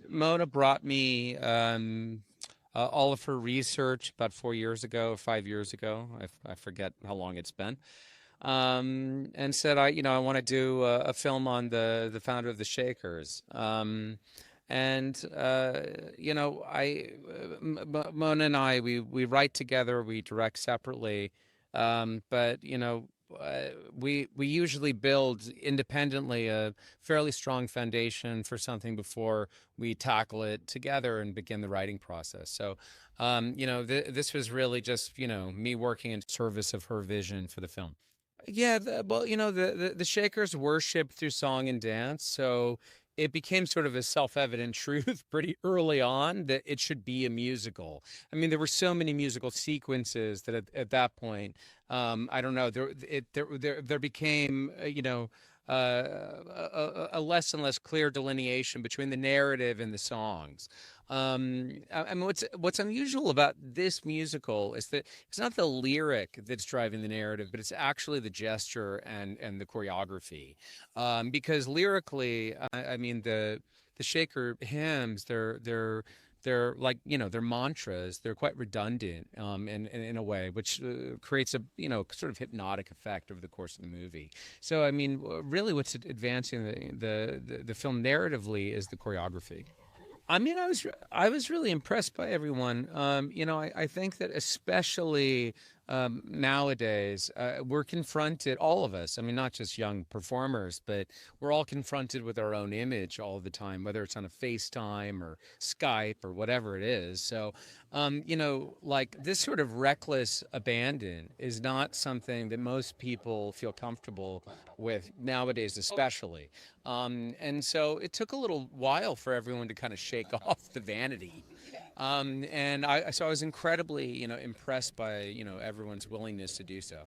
Mona brought me all of her research about 4 years ago, 5 years ago. I forget how long it's been. And said, I want to do a film on the founder of the Shakers. And Mona and I, we write together, we direct separately, but we usually build independently a fairly strong foundation for something before we tackle it together and begin the writing process. So, this was really just me working in service of her vision for the film. Yeah, well, the Shakers worship through song and dance, so it became sort of a self-evident truth pretty early on that it should be a musical. I mean, there were so many musical sequences that at that point, I don't know, there became, a less and less clear delineation between the narrative and the songs. I mean, what's unusual about this musical is that it's not the lyric that's driving the narrative, but it's actually the gesture and the choreography. Because lyrically, I mean the Shaker hymns, they're like they're mantras. They're quite redundant, in a way, which creates a sort of hypnotic effect over the course of the movie. So I mean, really, what's advancing the film narratively is the choreography. I mean, I was really impressed by everyone. I think that especially nowadays, we're confronted, all of us. I mean, not just young performers, but we're all confronted with our own image all the time, whether it's on a FaceTime or Skype or whatever it is. So, like this sort of reckless abandon is not something that most people feel comfortable with nowadays, especially. And so it took a little while for everyone to kind of shake off the vanity. And so I was incredibly, impressed by, everyone's willingness to do so.